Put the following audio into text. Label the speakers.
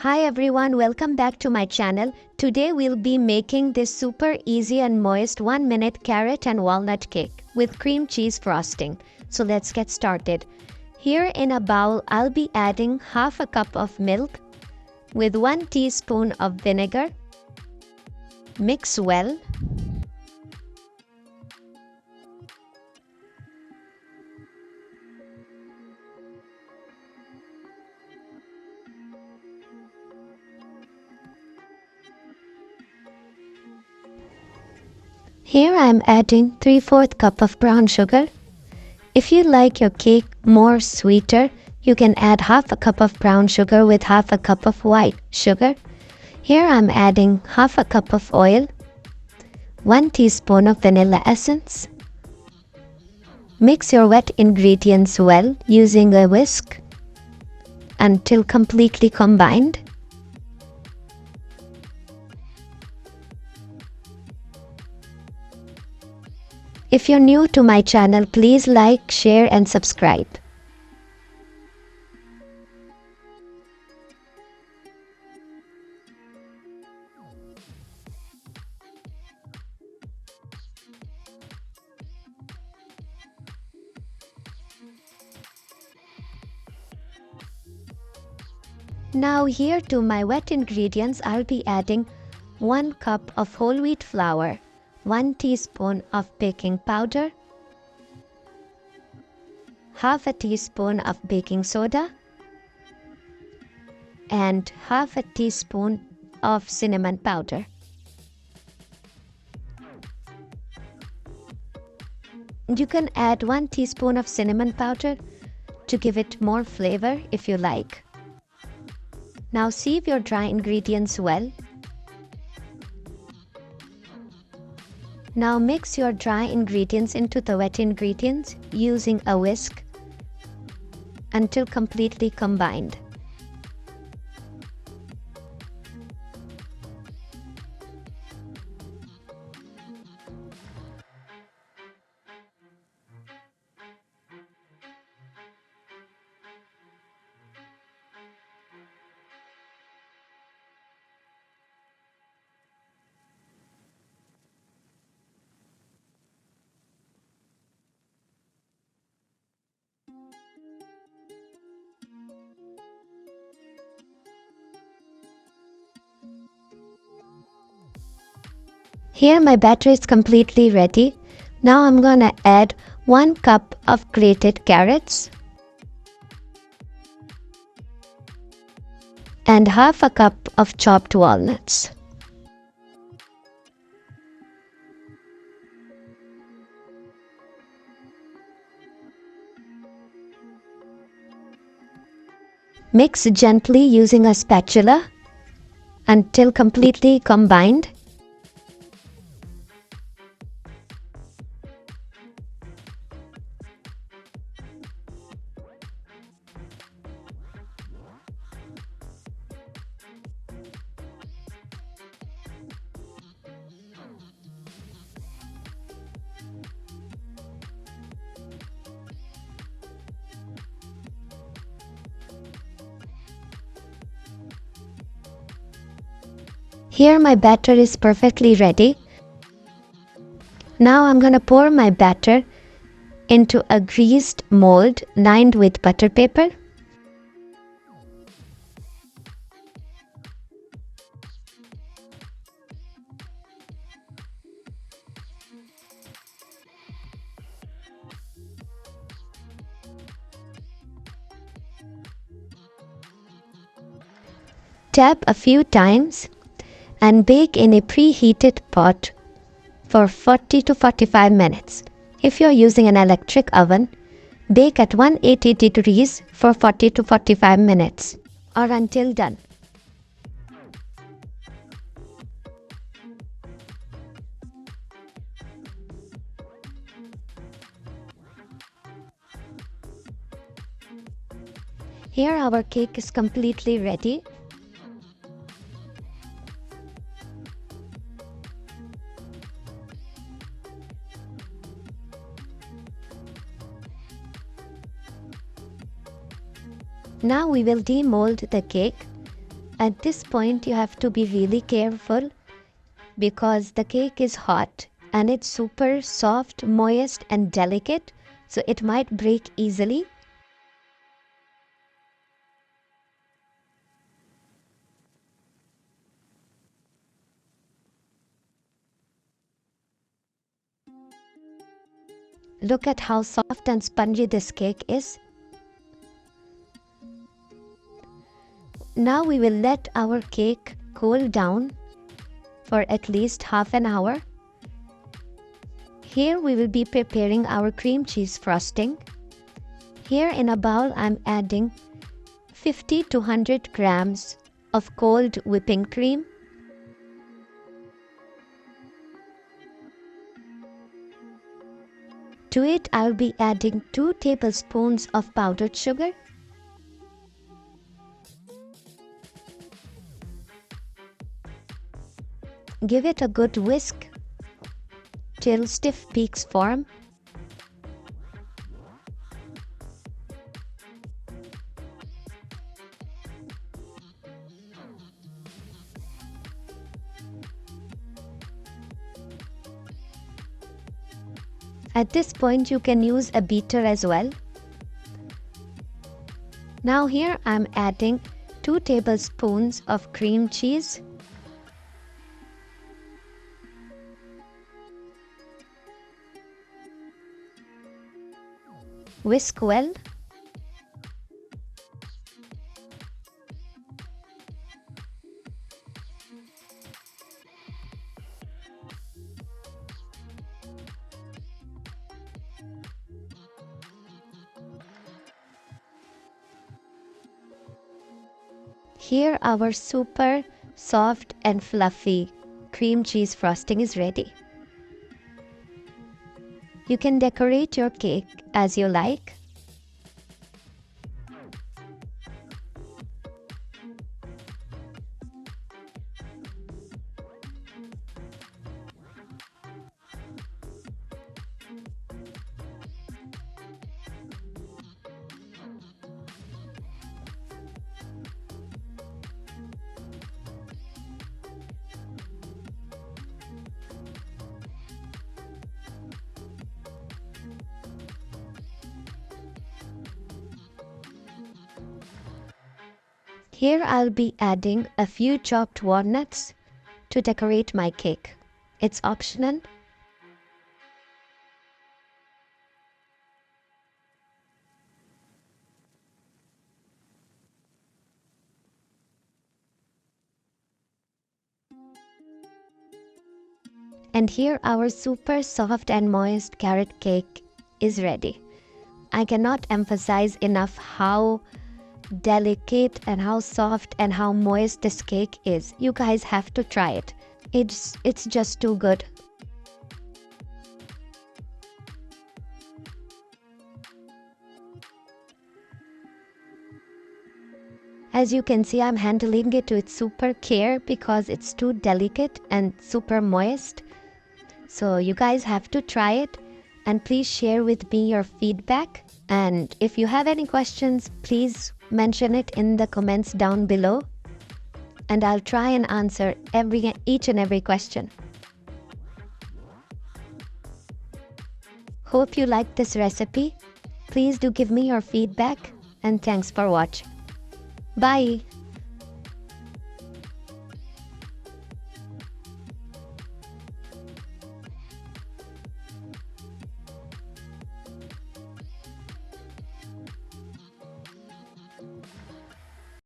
Speaker 1: Hi everyone, welcome back to my channel. Today we'll be making this super easy and moist 1-minute carrot and walnut cake with cream cheese frosting. So let's get started. Here in a bowl, I'll be adding half a cup of milk with 1 teaspoon of vinegar. Mix well. Here I'm adding 3/4 cup of brown sugar. If you like your cake more sweeter, you can add half a cup of brown sugar with half a cup of white sugar. Here I'm adding half a cup of oil, 1 teaspoon of vanilla essence. Mix your wet ingredients well using a whisk until completely combined. If you're new to my channel, please like, share and subscribe. Now here to my wet ingredients, I'll be adding 1 cup of whole wheat flour, 1 teaspoon of baking powder, half a teaspoon of baking soda, and half a teaspoon of cinnamon powder. You can add 1 teaspoon of cinnamon powder to give it more flavor if you like. Now sieve your dry ingredients well. Now mix your dry ingredients into the wet ingredients using a whisk until completely combined. Here my batter is completely ready. Now I'm gonna add 1 cup of grated carrots and half a cup of chopped walnuts. Mix gently using a spatula until completely combined. Here my batter is perfectly ready. Now I'm gonna pour my batter into a greased mold lined with butter paper. Tap a few times and bake in a preheated pot for 40 to 45 minutes. If you're using an electric oven, bake at 180 degrees for 40 to 45 minutes or until done. Here our cake is completely ready. Now we will demold the cake At this point, you have to be really careful because the cake is hot and it's super soft, moist, and delicate, so it might break easily. Look at how soft and spongy this cake is. Now we will let our cake cool down for at least half an hour. Here we will be preparing our cream cheese frosting. Here in a bowl I'm adding 50 to 100 grams of cold whipping cream. To it I'll be adding 2 tablespoons of powdered sugar. Give it a good whisk till stiff peaks form. At this point you can use a beater as well. Now here I'm adding 2 tablespoons of cream cheese. Whisk well. Here our super soft and fluffy cream cheese frosting is ready. You can decorate your cake as you like. Here I'll be adding a few chopped walnuts to decorate my cake. It's optional. And here our super soft and moist carrot cake is ready. I cannot emphasize enough how delicate and how soft and how moist this cake is. You guys have to try it. It's just too good. As you can see, I'm handling it with super care because it's too delicate and super moist. So you guys have to try it and please share with me your feedback. And if you have any questions, please mention it in the comments down below. And I'll try and answer each and every question. Hope you liked this recipe. Please do give me your feedback and thanks for watching. Bye.